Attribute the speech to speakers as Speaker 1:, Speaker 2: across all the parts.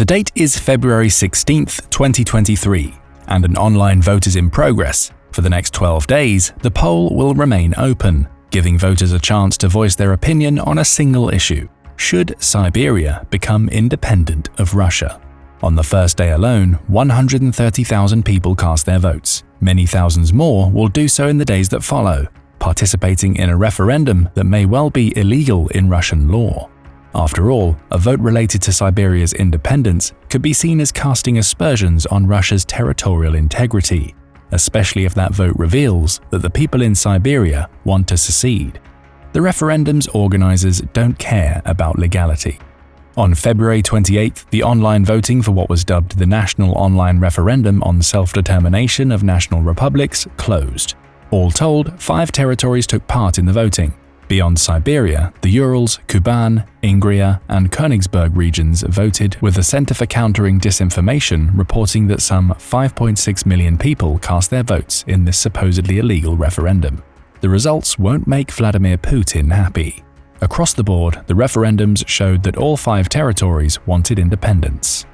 Speaker 1: The date is February 16th, 2023, and an online vote is in progress. For the next 12 days, the poll will remain open, giving voters a chance to voice their opinion on a single issue. Should Siberia become independent of Russia? On the first day alone, 130,000 people cast their votes. Many thousands more will do so in the days that follow, participating in a referendum that may well be illegal in Russian law. After all, a vote related to Siberia's independence could be seen as casting aspersions on Russia's territorial integrity, especially if that vote reveals that the people in Siberia want to secede. The referendum's organizers don't care about legality. On February 28th, the online voting for what was dubbed the National Online Referendum on Self-Determination of National Republics closed. All told, 5 territories took part in the voting. Beyond Siberia, the Urals, Kuban, Ingria, and Königsberg regions voted, with the Center for Countering Disinformation reporting that some 5.6 million people cast their votes in this supposedly illegal referendum. The results won't make Vladimir Putin happy. Across the board, the referendums showed that all 5 territories wanted independence.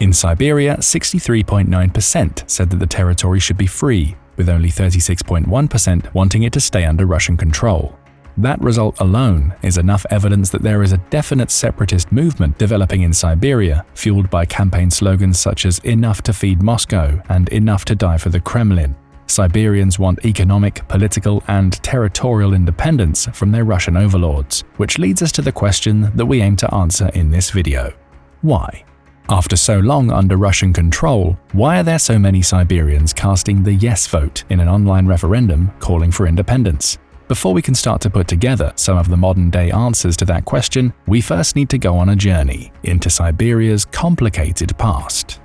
Speaker 1: In Siberia, 63.9% said that the territory should be free, with only 36.1% wanting it to stay under Russian control. That result alone is enough evidence that there is a definite separatist movement developing in Siberia, fueled by campaign slogans such as "Enough to feed Moscow" and "Enough to die for the Kremlin." Siberians want economic, political, and territorial independence from their Russian overlords, which leads us to the question that we aim to answer in this video. Why? After so long under Russian control, why are there so many Siberians casting the yes vote in an online referendum calling for independence? Before we can start to put together some of the modern-day answers to that question, we first need to go on a journey into Siberia's complicated past.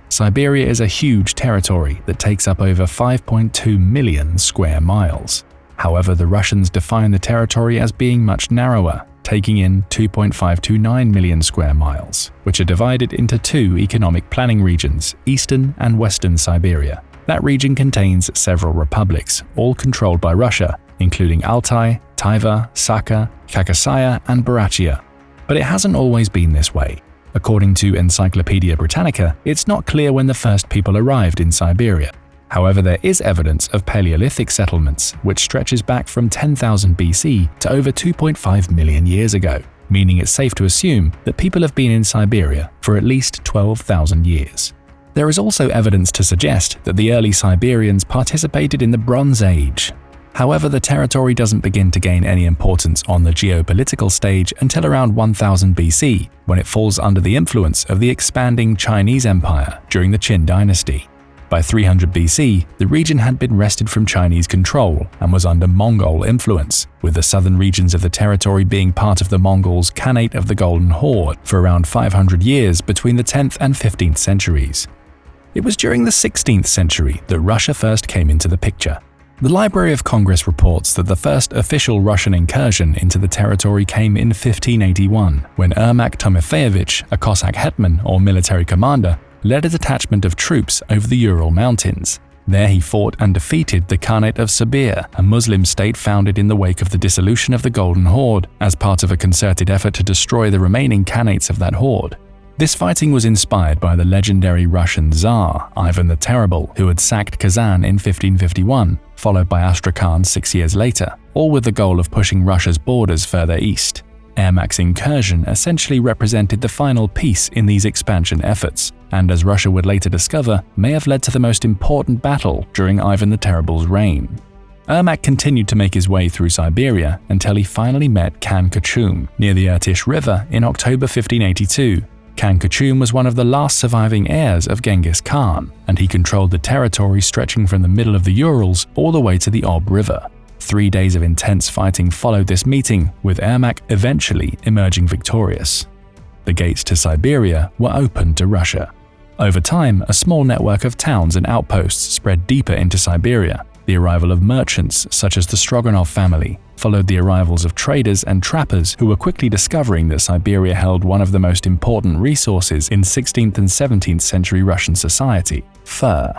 Speaker 1: Siberia is a huge territory that takes up over 5.2 million square miles. However, the Russians define the territory as being much narrower, taking in 2.529 million square miles, which are divided into 2 economic planning regions, Eastern and Western Siberia. That region contains several republics, all controlled by Russia, including Altai, Taiva, Sakha, Khakassia, and Buryatia. But it hasn't always been this way. According to Encyclopedia Britannica, it's not clear when the first people arrived in Siberia. However, there is evidence of Paleolithic settlements, which stretches back from 10,000 BC to over 2.5 million years ago, meaning it's safe to assume that people have been in Siberia for at least 12,000 years. There is also evidence to suggest that the early Siberians participated in the Bronze Age. However, the territory doesn't begin to gain any importance on the geopolitical stage until around 1000 BC, when it falls under the influence of the expanding Chinese Empire during the Qin dynasty. By 300 BC, the region had been wrested from Chinese control and was under Mongol influence, with the southern regions of the territory being part of the Mongols' Khanate of the Golden Horde for around 500 years between the 10th and 15th centuries. It was during the 16th century that Russia first came into the picture. The Library of Congress reports that the first official Russian incursion into the territory came in 1581, when Ermak Timofeyevich, a Cossack hetman or military commander, led a detachment of troops over the Ural Mountains. There he fought and defeated the Khanate of Siberia, a Muslim state founded in the wake of the dissolution of the Golden Horde, as part of a concerted effort to destroy the remaining Khanates of that horde. This fighting was inspired by the legendary Russian Tsar, Ivan the Terrible, who had sacked Kazan in 1551, followed by Astrakhan 6 years later, all with the goal of pushing Russia's borders further east. Ermak's incursion essentially represented the final piece in these expansion efforts, and as Russia would later discover, may have led to the most important battle during Ivan the Terrible's reign. Ermak continued to make his way through Siberia until he finally met Khan Kachum near the Irtysh River in October 1582. Khan Kachum was one of the last surviving heirs of Genghis Khan, and he controlled the territory stretching from the middle of the Urals all the way to the Ob River. 3 days of intense fighting followed this meeting, with Ermak eventually emerging victorious. The gates to Siberia were opened to Russia. Over time, a small network of towns and outposts spread deeper into Siberia. The arrival of merchants, such as the Stroganov family, followed the arrivals of traders and trappers who were quickly discovering that Siberia held one of the most important resources in 16th and 17th century Russian society: fur.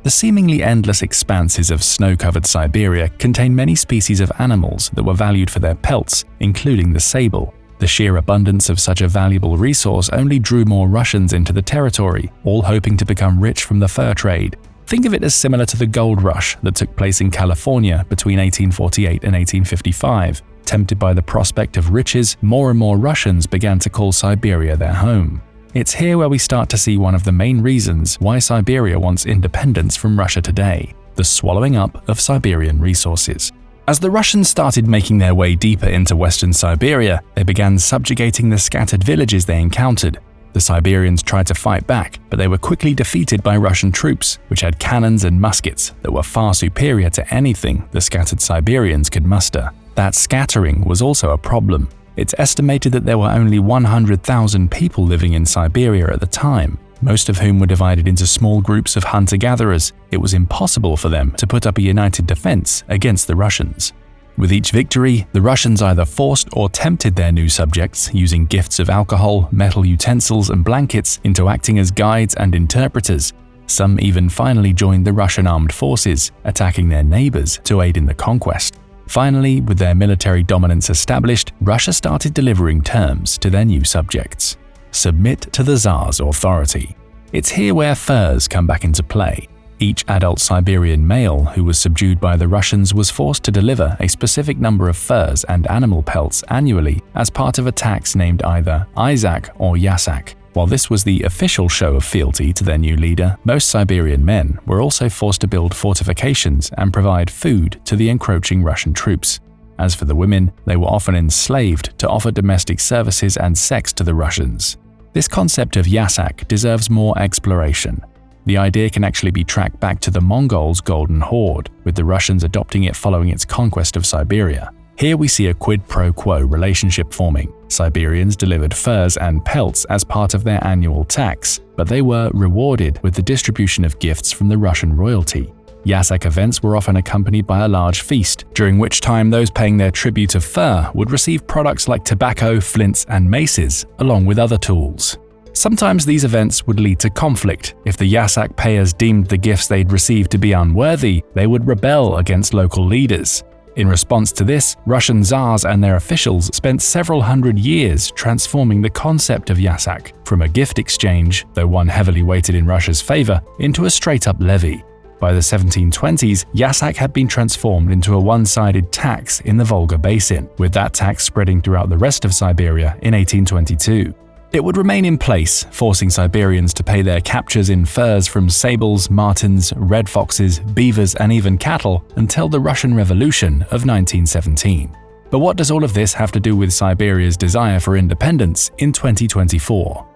Speaker 1: The seemingly endless expanses of snow-covered Siberia contain many species of animals that were valued for their pelts, including the sable. The sheer abundance of such a valuable resource only drew more Russians into the territory, all hoping to become rich from the fur trade. Think of it as similar to the gold rush that took place in California between 1848 and 1855. Tempted by the prospect of riches, more and more Russians began to call Siberia their home. It's here where we start to see one of the main reasons why Siberia wants independence from Russia today: the swallowing up of Siberian resources. As the Russians started making their way deeper into western Siberia, they began subjugating the scattered villages they encountered. The Siberians tried to fight back, but they were quickly defeated by Russian troops, which had cannons and muskets that were far superior to anything the scattered Siberians could muster. That scattering was also a problem. It's estimated that there were only 100,000 people living in Siberia at the time, most of whom were divided into small groups of hunter-gatherers. It was impossible for them to put up a united defense against the Russians. With each victory, the Russians either forced or tempted their new subjects, using gifts of alcohol, metal utensils, and blankets into acting as guides and interpreters. Some even finally joined the Russian armed forces, attacking their neighbors to aid in the conquest. Finally, with their military dominance established, Russia started delivering terms to their new subjects. Submit to the Tsar's authority. It's here where furs come back into play. Each adult Siberian male who was subdued by the Russians was forced to deliver a specific number of furs and animal pelts annually as part of a tax named either Isaac or Yasak. While this was the official show of fealty to their new leader, most Siberian men were also forced to build fortifications and provide food to the encroaching Russian troops. As for the women, they were often enslaved to offer domestic services and sex to the Russians. This concept of Yasak deserves more exploration. The idea can actually be tracked back to the Mongols' Golden Horde, with the Russians adopting it following its conquest of Siberia. Here we see a quid pro quo relationship forming. Siberians delivered furs and pelts as part of their annual tax, but they were rewarded with the distribution of gifts from the Russian royalty. Yasak events were often accompanied by a large feast, during which time those paying their tribute of fur would receive products like tobacco, flints, and maces, along with other tools. Sometimes these events would lead to conflict. If the Yasak payers deemed the gifts they'd received to be unworthy, they would rebel against local leaders. In response to this, Russian Tsars and their officials spent several hundred years transforming the concept of Yasak from a gift exchange, though one heavily weighted in Russia's favor, into a straight-up levy. By the 1720s, Yasak had been transformed into a one-sided tax in the Volga Basin, with that tax spreading throughout the rest of Siberia in 1822. It would remain in place, forcing Siberians to pay their captures in furs from sables, martens, red foxes, beavers, and even cattle until the Russian Revolution of 1917. But what does all of this have to do with Siberia's desire for independence in 2024?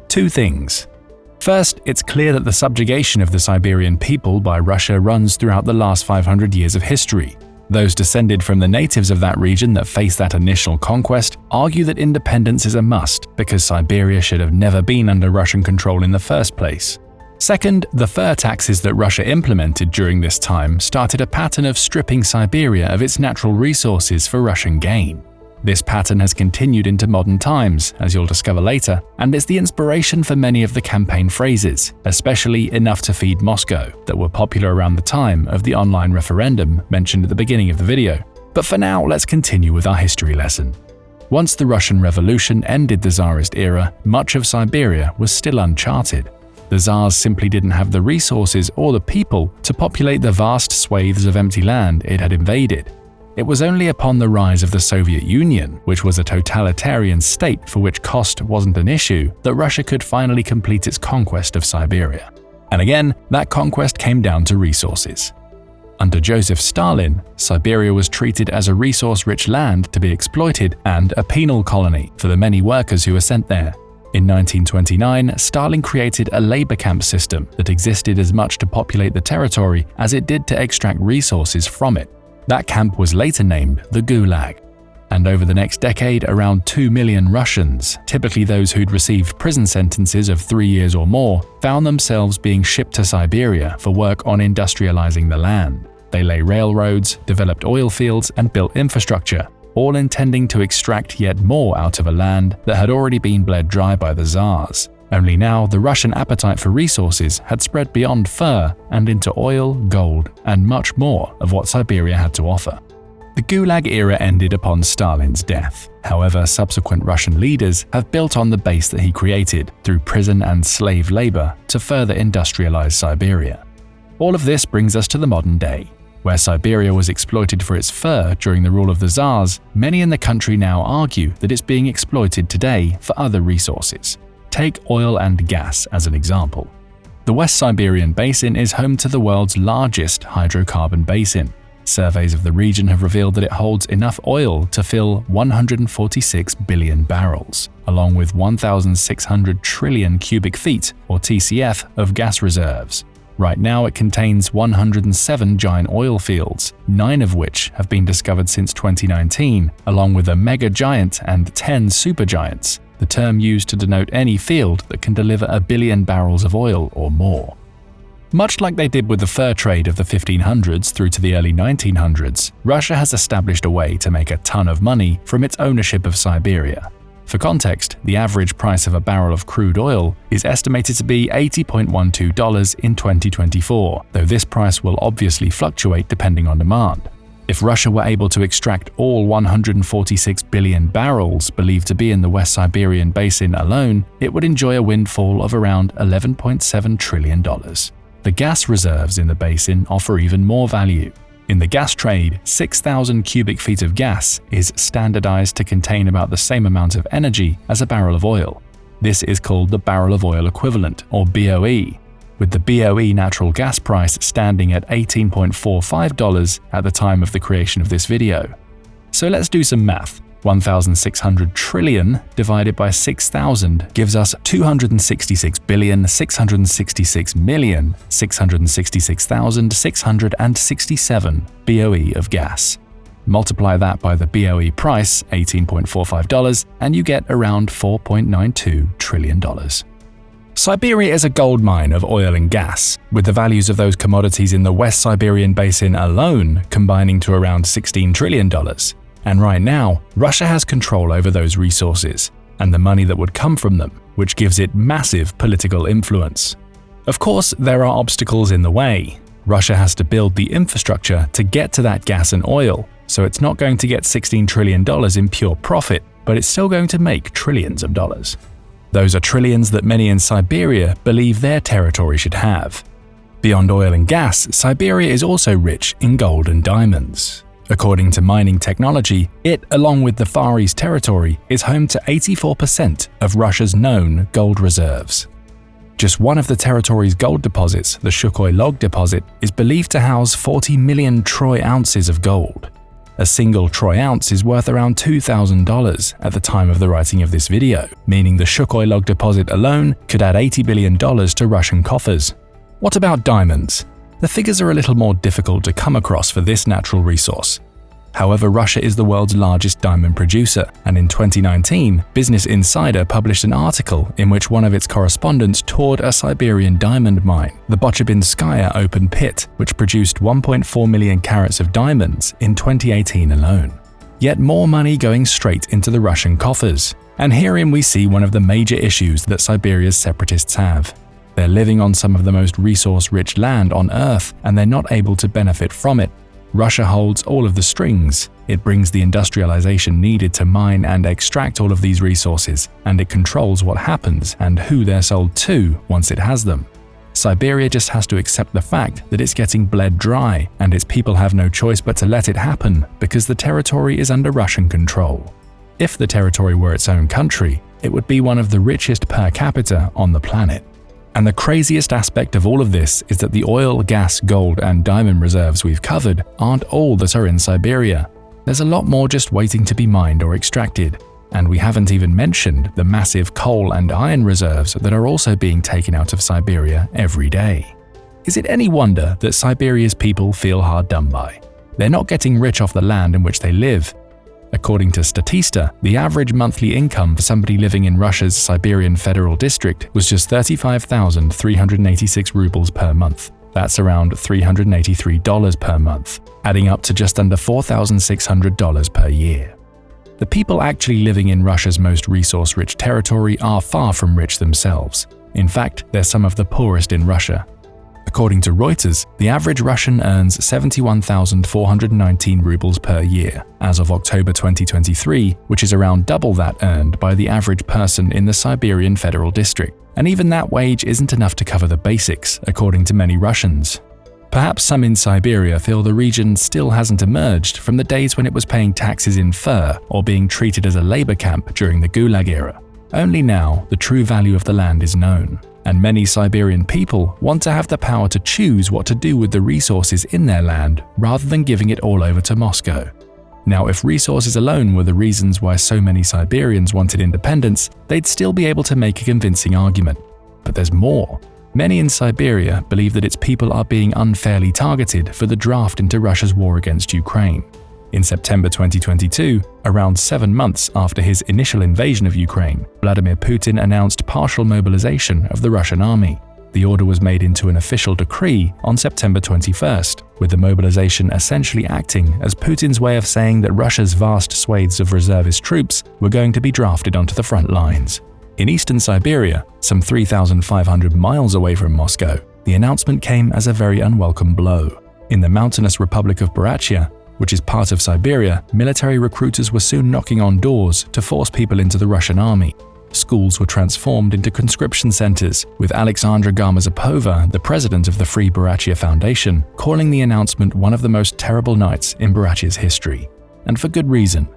Speaker 1: Two things. First, it's clear that the subjugation of the Siberian people by Russia runs throughout the last 500 years of history. Those descended from the natives of that region that faced that initial conquest argue that independence is a must because Siberia should have never been under Russian control in the first place. Second, the fur taxes that Russia implemented during this time started a pattern of stripping Siberia of its natural resources for Russian gain. This pattern has continued into modern times, as you'll discover later, and it's the inspiration for many of the campaign phrases, especially "enough to feed Moscow," that were popular around the time of the online referendum mentioned at the beginning of the video. But for now, let's continue with our history lesson. Once the Russian Revolution ended the Tsarist era, much of Siberia was still uncharted. The Tsars simply didn't have the resources or the people to populate the vast swathes of empty land it had invaded. It was only upon the rise of the Soviet Union, which was a totalitarian state for which cost wasn't an issue, that Russia could finally complete its conquest of Siberia. And again, that conquest came down to resources. Under Joseph Stalin, Siberia was treated as a resource-rich land to be exploited and a penal colony for the many workers who were sent there. In 1929, Stalin created a labor camp system that existed as much to populate the territory as it did to extract resources from it. That camp was later named the Gulag. And over the next decade, around 2 million Russians, typically those who'd received prison sentences of 3 years or more, found themselves being shipped to Siberia for work on industrializing the land. They lay railroads, developed oil fields, and built infrastructure, all intending to extract yet more out of a land that had already been bled dry by the Tsars. Only now, the Russian appetite for resources had spread beyond fur and into oil, gold, and much more of what Siberia had to offer. The Gulag era ended upon Stalin's death. However, subsequent Russian leaders have built on the base that he created through prison and slave labor to further industrialize Siberia. All of this brings us to the modern day. Where Siberia was exploited for its fur during the rule of the Tsars, many in the country now argue that it's being exploited today for other resources. Take oil and gas as an example. The West Siberian Basin is home to the world's largest hydrocarbon basin. Surveys of the region have revealed that it holds enough oil to fill 146 billion barrels, along with 1,600 trillion cubic feet, or TCF, of gas reserves. Right now it contains 107 giant oil fields, 9 of which have been discovered since 2019, along with a mega giant and 10 supergiants, the term used to denote any field that can deliver 1 billion barrels of oil or more. Much like they did with the fur trade of the 1500s through to the early 1900s, Russia has established a way to make a ton of money from its ownership of Siberia. For context, the average price of a barrel of crude oil is estimated to be $80.12 in 2024, though this price will obviously fluctuate depending on demand. If Russia were able to extract all 146 billion barrels believed to be in the West Siberian Basin alone, it would enjoy a windfall of around $11.7 trillion. The gas reserves in the basin offer even more value. In the gas trade, 6,000 cubic feet of gas is standardized to contain about the same amount of energy as a barrel of oil. This is called the barrel of oil equivalent, or BOE, with the BOE natural gas price standing at $18.45 at the time of the creation of this video. So let's do some math. 1,600 trillion divided by 6,000 gives us 266,666,666,667 BOE of gas. Multiply that by the BOE price, $18.45, and you get around $4.92 trillion. Siberia is a gold mine of oil and gas, with the values of those commodities in the West Siberian Basin alone combining to around $16 trillion. And right now, Russia has control over those resources and the money that would come from them, which gives it massive political influence. Of course, there are obstacles in the way. Russia has to build the infrastructure to get to that gas and oil, so it's not going to get $16 trillion in pure profit, but it's still going to make trillions of dollars. Those are trillions that many in Siberia believe their territory should have. Beyond oil and gas, Siberia is also rich in gold and diamonds. According to mining technology, it, along with the Far East territory, is home to 84% of Russia's known gold reserves. Just one of the territory's gold deposits, the Sukhoi Log deposit, is believed to house 40 million troy ounces of gold. A single troy ounce is worth around $2,000 at the time of the writing of this video, meaning the Sukhoi Log deposit alone could add $80 billion to Russian coffers. What about diamonds? The figures are a little more difficult to come across for this natural resource. However, Russia is the world's largest diamond producer, and in 2019, Business Insider published an article in which one of its correspondents toured a Siberian diamond mine, the Bochebinskaya open pit, which produced 1.4 million carats of diamonds in 2018 alone. Yet more money going straight into the Russian coffers. And herein we see one of the major issues that Siberia's separatists have. They're living on some of the most resource-rich land on Earth, and they're not able to benefit from it. Russia holds all of the strings. It brings the industrialization needed to mine and extract all of these resources, and it controls what happens and who they're sold to once it has them. Siberia just has to accept the fact that it's getting bled dry, and its people have no choice but to let it happen because the territory is under Russian control. If the territory were its own country, it would be one of the richest per capita on the planet. And the craziest aspect of all of this is that the oil, gas, gold, and diamond reserves we've covered aren't all that are in Siberia. There's a lot more just waiting to be mined or extracted. And we haven't even mentioned the massive coal and iron reserves that are also being taken out of Siberia every day. Is it any wonder that Siberia's people feel hard done by? They're not getting rich off the land in which they live. According to Statista, the average monthly income for somebody living in Russia's Siberian Federal District was just 35,386 rubles per month. That's around $383 per month, adding up to just under $4,600 per year. The people actually living in Russia's most resource-rich territory are far from rich themselves. In fact, they're some of the poorest in Russia. According to Reuters, the average Russian earns 71,419 rubles per year as of October 2023, which is around double that earned by the average person in the Siberian Federal District. And even that wage isn't enough to cover the basics, according to many Russians. Perhaps some in Siberia feel the region still hasn't emerged from the days when it was paying taxes in fur or being treated as a labor camp during the Gulag era. Only now, the true value of the land is known, and many Siberian people want to have the power to choose what to do with the resources in their land rather than giving it all over to Moscow. Now, if resources alone were the reasons why so many Siberians wanted independence, they'd still be able to make a convincing argument. But there's more. Many in Siberia believe that its people are being unfairly targeted for the draft into Russia's war against Ukraine. In September 2022, around 7 months after his initial invasion of Ukraine, Vladimir Putin announced partial mobilization of the Russian army. The order was made into an official decree on September 21st, with the mobilization essentially acting as Putin's way of saying that Russia's vast swathes of reservist troops were going to be drafted onto the front lines. In eastern Siberia, some 3,500 miles away from Moscow, the announcement came as a very unwelcome blow. In the mountainous Republic of Buryatia, which is part of Siberia, military recruiters were soon knocking on doors to force people into the Russian army. Schools were transformed into conscription centers, with Alexandra Garmazepova, the president of the Free Buryatia Foundation, calling the announcement one of the most terrible nights in Buryatia's history. And for good reason.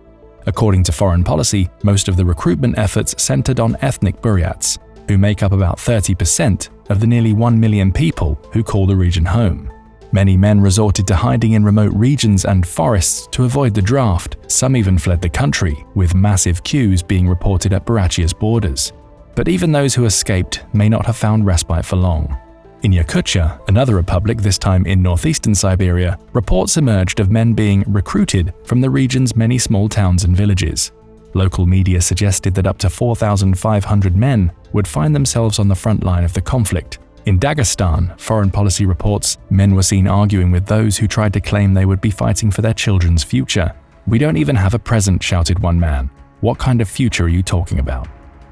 Speaker 1: According to Foreign Policy, most of the recruitment efforts centered on ethnic Buryats, who make up about 30% of the nearly 1 million people who call the region home. Many men resorted to hiding in remote regions and forests to avoid the draft. Some even fled the country, with massive queues being reported at Buryatia's borders. But even those who escaped may not have found respite for long. In Yakutia, another republic, this time in northeastern Siberia, reports emerged of men being recruited from the region's many small towns and villages. Local media suggested that up to 4,500 men would find themselves on the front line of the conflict. In Dagestan, Foreign Policy reports, men were seen arguing with those who tried to claim they would be fighting for their children's future. "We don't even have a present," shouted one man. "What kind of future are you talking about?"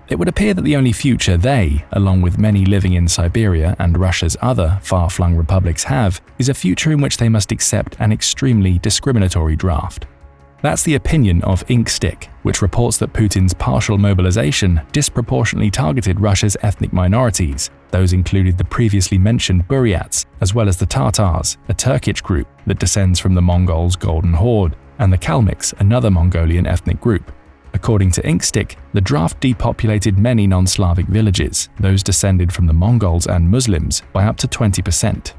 Speaker 1: It would appear that the only future they, along with many living in Siberia and Russia's other far-flung republics have, is a future in which they must accept an extremely discriminatory draft. That's the opinion of Inkstick, which reports that Putin's partial mobilization disproportionately targeted Russia's ethnic minorities. Those included the previously mentioned Buryats, as well as the Tatars, a Turkic group that descends from the Mongols' Golden Horde, and the Kalmyks, another Mongolian ethnic group. According to Inkstick, the draft depopulated many non-Slavic villages, those descended from the Mongols and Muslims, by up to 20%.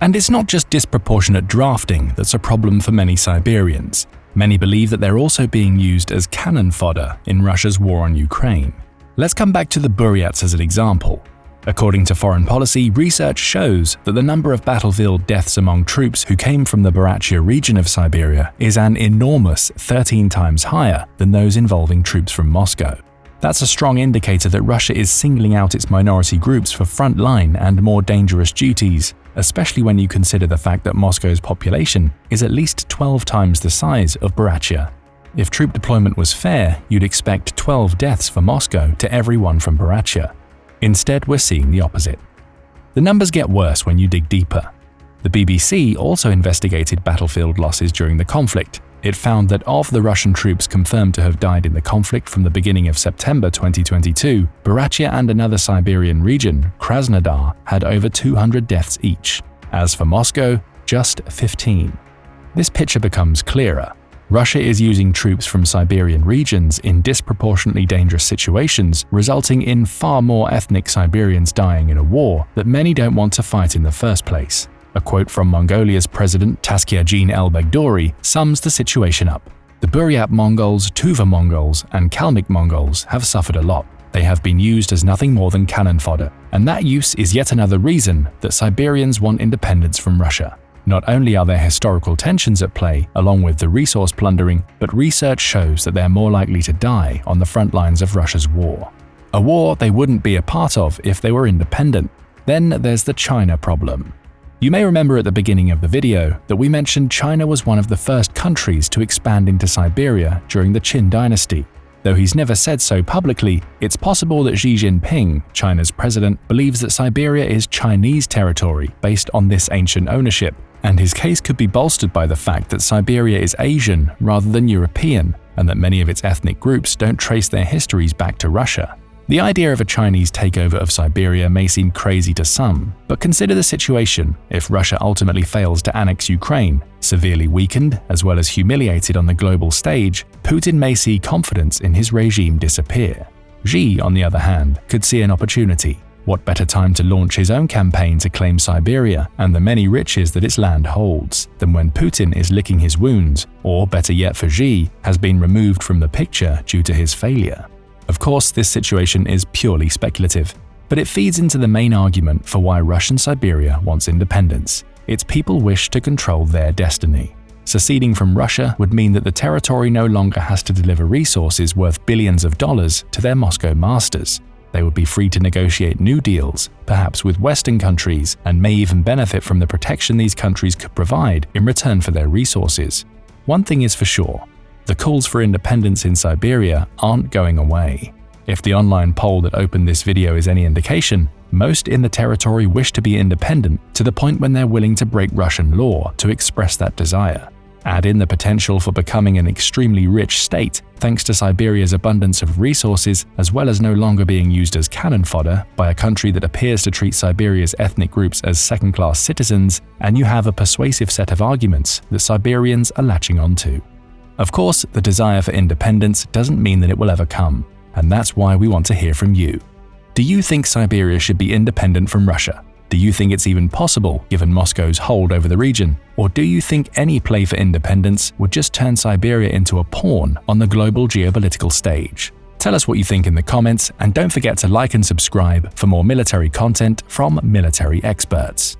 Speaker 1: And it's not just disproportionate drafting that's a problem for many Siberians. Many believe that they're also being used as cannon fodder in Russia's war on Ukraine. Let's come back to the Buryats as an example. According to Foreign Policy, research shows that the number of battlefield deaths among troops who came from the Buryatia region of Siberia is an enormous 13 times higher than those involving troops from Moscow. That's a strong indicator that Russia is singling out its minority groups for frontline and more dangerous duties, especially when you consider the fact that Moscow's population is at least 12 times the size of Buryatia. If troop deployment was fair, you'd expect 12 deaths for Moscow to every one from Buryatia. Instead, we're seeing the opposite. The numbers get worse when you dig deeper. The BBC also investigated battlefield losses during the conflict. It found that of the Russian troops confirmed to have died in the conflict from the beginning of September 2022, Buryatia and another Siberian region, Krasnodar, had over 200 deaths each. As for Moscow, just 15. This picture becomes clearer. Russia is using troops from Siberian regions in disproportionately dangerous situations, resulting in far more ethnic Siberians dying in a war that many don't want to fight in the first place. A quote from Mongolia's president Taskiagin El-Begdori sums the situation up. The Buryat Mongols, Tuva Mongols, and Kalmyk Mongols have suffered a lot. They have been used as nothing more than cannon fodder, and that use is yet another reason that Siberians want independence from Russia. Not only are there historical tensions at play, along with the resource plundering, but research shows that they're more likely to die on the front lines of Russia's war. A war they wouldn't be a part of if they were independent. Then there's the China problem. You may remember at the beginning of the video that we mentioned China was one of the first countries to expand into Siberia during the Qin dynasty. Though he's never said so publicly, it's possible that Xi Jinping, China's president, believes that Siberia is Chinese territory based on this ancient ownership, and his case could be bolstered by the fact that Siberia is Asian rather than European, and that many of its ethnic groups don't trace their histories back to Russia. The idea of a Chinese takeover of Siberia may seem crazy to some, but consider the situation if Russia ultimately fails to annex Ukraine. Severely weakened, as well as humiliated on the global stage, Putin may see confidence in his regime disappear. Xi, on the other hand, could see an opportunity. What better time to launch his own campaign to claim Siberia and the many riches that its land holds than when Putin is licking his wounds, or better yet for Xi, has been removed from the picture due to his failure. Of course, this situation is purely speculative, but it feeds into the main argument for why Russian Siberia wants independence. Its people wish to control their destiny. Seceding from Russia would mean that the territory no longer has to deliver resources worth billions of dollars to their Moscow masters. They would be free to negotiate new deals, perhaps with Western countries, and may even benefit from the protection these countries could provide in return for their resources. One thing is for sure. The calls for independence in Siberia aren't going away. If the online poll that opened this video is any indication, most in the territory wish to be independent to the point when they're willing to break Russian law to express that desire. Add in the potential for becoming an extremely rich state thanks to Siberia's abundance of resources, as well as no longer being used as cannon fodder by a country that appears to treat Siberia's ethnic groups as second-class citizens, and you have a persuasive set of arguments that Siberians are latching onto. Of course, the desire for independence doesn't mean that it will ever come, and that's why we want to hear from you. Do you think Siberia should be independent from Russia? Do you think it's even possible given Moscow's hold over the region? Or do you think any play for independence would just turn Siberia into a pawn on the global geopolitical stage? Tell us what you think in the comments, and don't forget to like and subscribe for more military content from military experts.